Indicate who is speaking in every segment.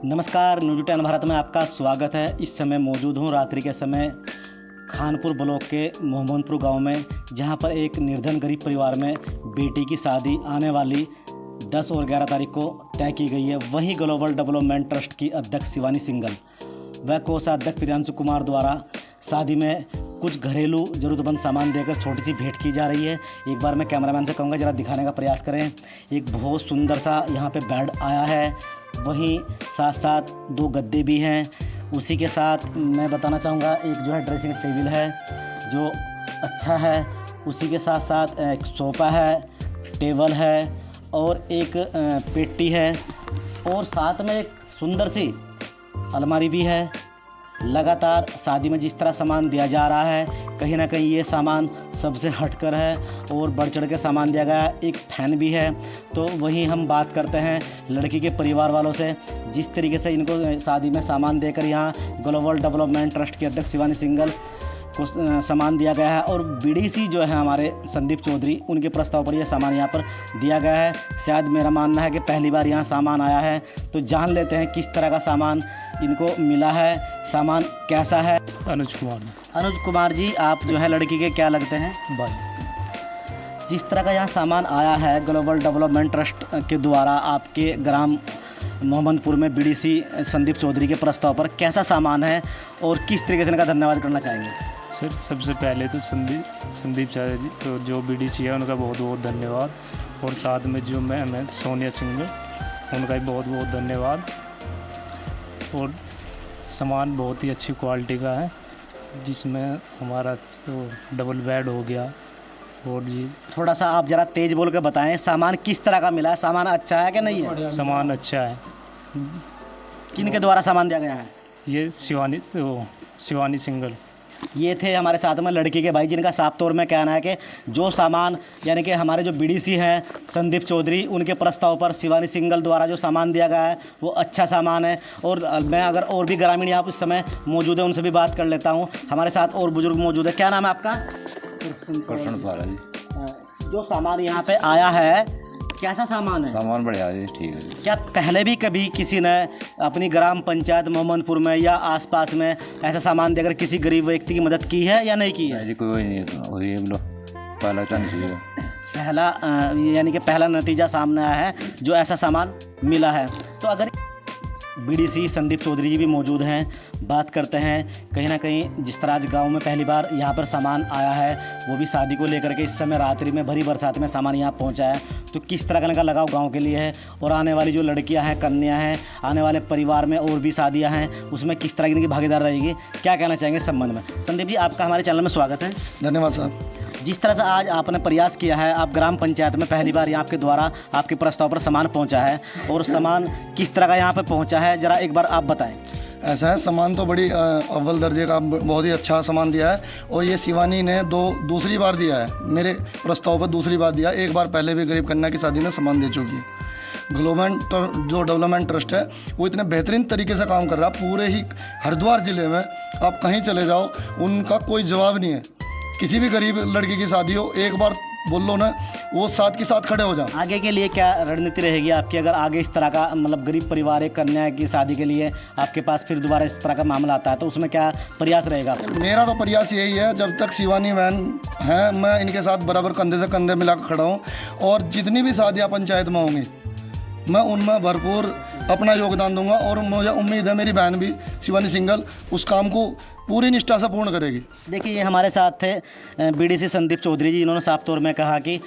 Speaker 1: नमस्कार, न्यूज़ 10 भारत में आपका स्वागत है। इस समय मौजूद हूँ रात्रि के समय खानपुर ब्लॉक के मोहम्मदपुर गांव में, जहां पर एक निर्धन गरीब परिवार में बेटी की शादी आने वाली 10 और 11 तारीख को तय की गई है। वहीं ग्लोबल डेवलपमेंट ट्रस्ट की अध्यक्ष शिवानी सिंघल व कोषाध्यक्ष प्रियांशु कुमार द्वारा शादी में कुछ घरेलू ज़रूरतमंद सामान देकर छोटी सी भेंट की जा रही है। एक बार मैं कैमरामैन से कहूँगा ज़रा दिखाने का प्रयास करें। एक बहुत सुंदर सा यहाँ पे बेड आया है, वहीं साथ साथ 2 गद्दे भी हैं। उसी के साथ मैं बताना चाहूँगा एक जो है ड्रेसिंग टेबल है जो अच्छा है। उसी के साथ साथ एक सोफ़ा है, टेबल है और एक पेटी है और साथ में एक सुंदर सी अलमारी भी है। लगातार शादी में जिस तरह सामान दिया जा रहा है, कहीं ना कहीं ये सामान सबसे हटकर है और बढ़ चढ़ के सामान दिया गया है। एक फैन भी है। तो वहीं हम बात करते हैं लड़की के परिवार वालों से, जिस तरीके से इनको शादी में सामान देकर यहाँ ग्लोबल डेवलपमेंट ट्रस्ट के अध्यक्ष शिवानी सिंघल को सामान दिया गया है। और बीडीसी जो है हमारे संदीप चौधरी, उनके प्रस्ताव पर यह सामान यहाँ पर दिया गया है। शायद मेरा मानना है कि पहली बार यहाँ सामान आया है, तो जान लेते हैं किस तरह का सामान इनको मिला है, सामान कैसा है।
Speaker 2: अनुज
Speaker 1: कुमार जी, आप जो है लड़की के क्या लगते हैं?
Speaker 2: भाई,
Speaker 1: जिस तरह का यहाँ सामान आया है ग्लोबल डेवलपमेंट ट्रस्ट के द्वारा आपके ग्राम मोहम्मदपुर में बीडीसी संदीप चौधरी के प्रस्ताव पर, कैसा सामान है और किस तरीके से इनका धन्यवाद करना चाहेंगे?
Speaker 2: सर सबसे पहले तो संदीप चाचा जी, तो जो बीडीसी है उनका बहुत बहुत धन्यवाद। और साथ में जो मैं सोनिया सिंह, उनका भी बहुत बहुत धन्यवाद। और सामान बहुत ही अच्छी क्वालिटी का है, जिसमें हमारा तो डबल बेड हो गया। और जी
Speaker 1: थोड़ा सा आप ज़रा तेज़ बोल के बताएं, सामान किस तरह का मिला है? सामान अच्छा है कि नहीं है?
Speaker 2: सामान अच्छा है।
Speaker 1: किन के द्वारा सामान दिया गया है?
Speaker 2: ये शिवानी सिंघल,
Speaker 1: ये थे हमारे साथ में लड़की के भाई, जिनका साफ तौर में कहना है कि जो सामान यानी कि हमारे जो बीडीसी हैं संदीप चौधरी, उनके प्रस्ताव पर शिवानी सिंघल द्वारा जो सामान दिया गया है वो अच्छा सामान है। और मैं अगर और भी ग्रामीण यहाँ इस समय मौजूद है उनसे भी बात कर लेता हूँ। हमारे साथ और बुजुर्ग मौजूद है। क्या नाम है आपका?
Speaker 3: कृष्ण पारा जी।
Speaker 1: जो सामान यहाँ पे आया है कैसा सामान है?
Speaker 3: सामान बढ़िया जी, ठीक है जी।
Speaker 1: क्या पहले भी कभी किसी ने अपनी ग्राम पंचायत मोहम्मदपुर में या आसपास में ऐसा सामान देकर किसी गरीब व्यक्ति की मदद की है या नहीं की है?
Speaker 3: जी कोई नहीं, वही हम लोग पहला चांस है,
Speaker 1: पहला यानी कि पहला नतीजा सामने आया है जो ऐसा सामान मिला है। तो अगर बीडीसी संदीप चौधरी जी भी मौजूद हैं, बात करते हैं कहीं ना कहीं जिस तरह आज गांव में पहली बार यहाँ पर सामान आया है, वो भी शादी को लेकर के इस समय रात्रि में भरी बरसात में सामान यहाँ पहुँचा है, तो किस तरह का इनका लगाव गांव के लिए है और आने वाली जो लड़कियां हैं, कन्या हैं, आने वाले परिवार में और भी शादियां हैं, उसमें किस तरह की इनकी भागीदार रहेगी, क्या कहना चाहेंगे इस संबंध में? संदीप जी, आपका हमारे चैनल में स्वागत है।
Speaker 4: धन्यवाद साहब।
Speaker 1: जिस तरह से आज आपने प्रयास किया है, आप ग्राम पंचायत में पहली बार यहाँ आपके द्वारा आपके प्रस्ताव पर सामान पहुँचा है, और सामान किस तरह का यहाँ पर पहुँचा है ज़रा एक बार आप बताएं।
Speaker 4: ऐसा है, सामान तो बड़ी अव्वल दर्जे का बहुत ही अच्छा सामान दिया है। और ये शिवानी ने दूसरी बार दिया है, मेरे प्रस्ताव पर दूसरी बार दिया। एक बार पहले भी गरीब कन्या की शादी में सामान दे चुकी है। जो डेवलपमेंट ट्रस्ट है वो इतने बेहतरीन तरीके से काम कर रहा है। पूरे ही हरिद्वार ज़िले में आप कहीं चले जाओ, उनका कोई जवाब नहीं है। किसी भी गरीब लड़की की शादी हो, एक बार बोल लो ना, वो साथ के साथ खड़े हो जाए।
Speaker 1: आगे के लिए क्या रणनीति रहेगी आपकी, अगर आगे इस तरह का मतलब गरीब परिवार एक कन्या की शादी के लिए आपके पास फिर दोबारा इस तरह का मामला आता है, तो उसमें क्या प्रयास रहेगा?
Speaker 4: मेरा तो प्रयास यही है, जब तक शिवानी बहन है मैं इनके साथ बराबर कंधे से कंधे मिला कर खड़ा हूँ। और जितनी भी शादियाँ पंचायत में होंगी मैं उनमें भरपूर अपना योगदान दूंगा। और मुझे उम्मीद है मेरी बहन भी शिवानी सिंघल उस काम को पूरी निष्ठा से पूर्ण करेगी।
Speaker 1: देखिए, ये हमारे साथ थे बीडीसी संदीप चौधरी जी। इन्होंने साफ तौर में कहा कि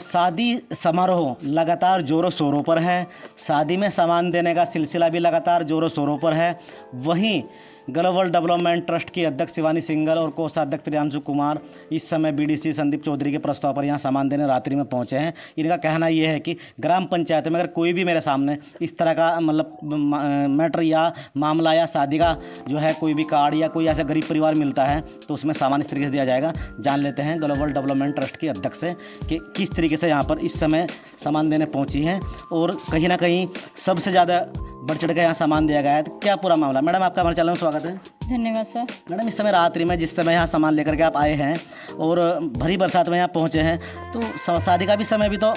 Speaker 1: शादी समारोह लगातार ज़ोरों शोरों पर है, शादी में सामान देने का सिलसिला भी लगातार ज़ोरों शोरों पर है। वहीं ग्लोबल डेवलपमेंट ट्रस्ट की अध्यक्ष शिवानी सिंघल और कोषाध्यक्ष प्रियांशु कुमार इस समय बीडीसी संदीप चौधरी के प्रस्ताव पर यहाँ सामान देने रात्रि में पहुँचे हैं। इनका कहना यह है कि ग्राम पंचायत में अगर कोई भी मेरे सामने इस तरह का मतलब मैटर या मामला या शादी का जो है कोई भी कार्ड या कोई ऐसा गरीब परिवार मिलता है, तो उसमें सामान इस तरीके से दिया जाएगा। जान लेते हैं ग्लोबल डेवलपमेंट ट्रस्ट के अध्यक्ष से कि किस तरीके से यहाँ पर इस समय सामान देने पहुँची हैं। और कहीं ना कहीं सबसे ज़्यादा बढ़ चढ़ के यहाँ सामान दिया गया है, तो क्या पूरा मामला? मैडम आपका हमारे चैनल में स्वागत है।
Speaker 5: धन्यवाद सर।
Speaker 1: मैडम इस समय रात्रि में जिस समय यहाँ सामान लेकर के आप आए हैं और भरी बरसात में यहाँ पहुँचे हैं, तो शादी का भी समय भी तो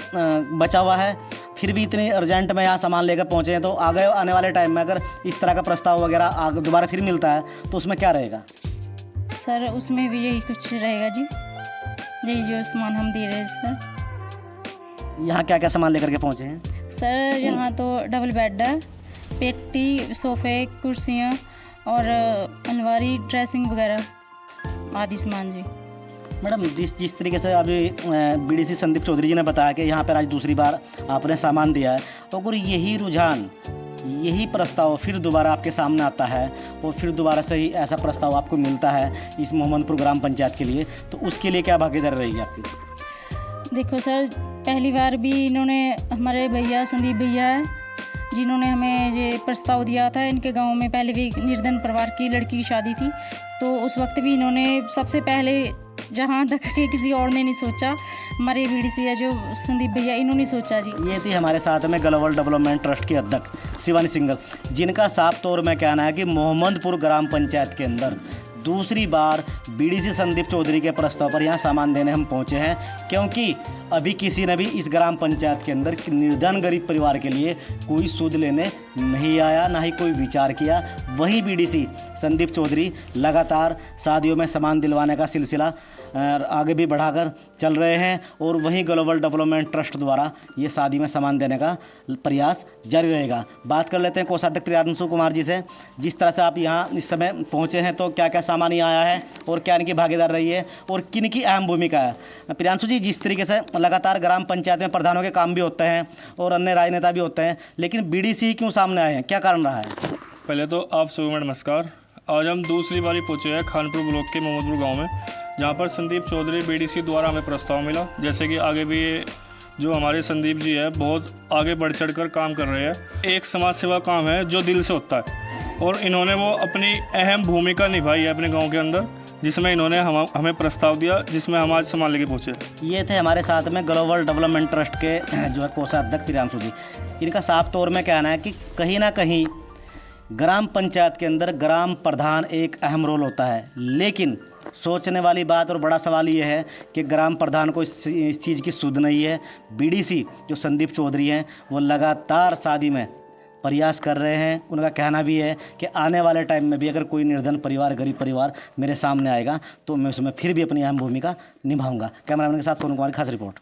Speaker 1: बचा हुआ है, फिर भी इतनी अर्जेंट में यहाँ सामान लेकर पहुँचे हैं, तो आगे आने वाले टाइम में अगर इस तरह का प्रस्ताव वगैरह आगे दोबारा फिर मिलता है तो उसमें क्या रहेगा?
Speaker 5: सर उसमें भी यही कुछ रहेगा जी, यही जो सामान हम दे रहे हैं सर।
Speaker 1: यहाँ क्या क्या सामान लेकर के पहुँचे हैं?
Speaker 5: सर यहाँ तो डबल बेड है, पेटी, सोफ़े, कुर्सियाँ और अलमारी, ड्रेसिंग वगैरह आदि सामान जी।
Speaker 1: मैडम जिस तरीके से अभी बीडीसी संदीप चौधरी जी ने बताया कि यहाँ पर आज दूसरी बार आपने सामान दिया है, अगर यही रुझान, यही प्रस्ताव फिर दोबारा आपके सामने आता है और फिर दोबारा से ही ऐसा प्रस्ताव आपको मिलता है इस मोहम्मदपुर ग्राम पंचायत के लिए, तो उसके लिए क्या भागीदारी रहेगी आपकी?
Speaker 5: देखो सर, पहली बार भी इन्होंने, हमारे भैया संदीप भैया है जिन्होंने हमें ये प्रस्ताव दिया था। इनके गांव में पहले भी निर्धन परिवार की लड़की की शादी थी, तो उस वक्त भी इन्होंने सबसे पहले, जहां तक कि किसी और ने नहीं सोचा, हमारे बीडीसी है जो संदीप भैया, इन्होंने सोचा जी।
Speaker 1: ये थी हमारे साथ में ग्लोबल डेवलपमेंट ट्रस्ट के अध्यक्ष शिवानी सिंघल, जिनका साफ तौर में कहना है कि मोहम्मदपुर ग्राम पंचायत के अंदर दूसरी बार बीडीसी संदीप चौधरी के प्रस्ताव पर यहाँ सामान देने हम पहुँचे हैं, क्योंकि अभी किसी ने भी इस ग्राम पंचायत के अंदर निर्धन गरीब परिवार के लिए कोई सूद लेने नहीं आया, ना ही कोई विचार किया। वही बीडीसी संदीप चौधरी लगातार शादियों में सामान दिलवाने का सिलसिला आगे भी बढ़ाकर चल रहे हैं और वहीं ग्लोबल डेवलपमेंट ट्रस्ट द्वारा ये शादी में सामान देने का प्रयास जारी रहेगा। बात कर लेते हैं कोषाध्यक्ष प्रियांशु कुमार जी से। जिस तरह से आप यहाँ इस समय पहुँचे हैं, तो क्या क्या सामान यहाँ आया है और क्या इनकी भागीदारी रही है और किन की अहम भूमिका है? प्रियांशु जी, जिस तरीके से लगातार ग्राम पंचायत में प्रधानों के काम भी होते हैं और अन्य राजनेता भी होते हैं, लेकिन बीडीसी क्यों सामने आए हैं, क्या कारण रहा है?
Speaker 6: पहले तो आप सभी को नमस्कार। आज हम दूसरी बारी पहुँचे हैं खानपुर ब्लॉक के मोहम्मदपुर गांव में, जहां पर संदीप चौधरी बीडीसी द्वारा हमें प्रस्ताव मिला। जैसे कि आगे भी जो हमारे संदीप जी है बहुत आगे बढ़ चढ़ कर काम कर रहे हैं। एक समाज सेवा काम है जो दिल से होता है और इन्होंने वो अपनी अहम भूमिका निभाई है अपने गाँव के अंदर, जिसमें इन्होंने हमें प्रस्ताव दिया, जिसमें हम आज सामान लेके पहुँचे।
Speaker 1: ये थे हमारे साथ में ग्लोबल डेवलपमेंट ट्रस्ट के जो है कोषाध्यक्ष प्रियांशु जी। इनका साफ तौर में कहना है कि कहीं ना कहीं ग्राम पंचायत के अंदर ग्राम प्रधान एक अहम रोल होता है, लेकिन सोचने वाली बात और बड़ा सवाल ये है कि ग्राम प्रधान को इस चीज़ की सुध नहीं है। बीडीसी जो संदीप चौधरी हैं वो लगातार शादी में प्रयास कर रहे हैं। उनका कहना भी है कि आने वाले टाइम में भी अगर कोई निर्धन परिवार, गरीब परिवार मेरे सामने आएगा तो मैं उसमें फिर भी अपनी अहम भूमिका निभाऊंगा। कैमरामैन के साथ सोनू कुमार की खास रिपोर्ट।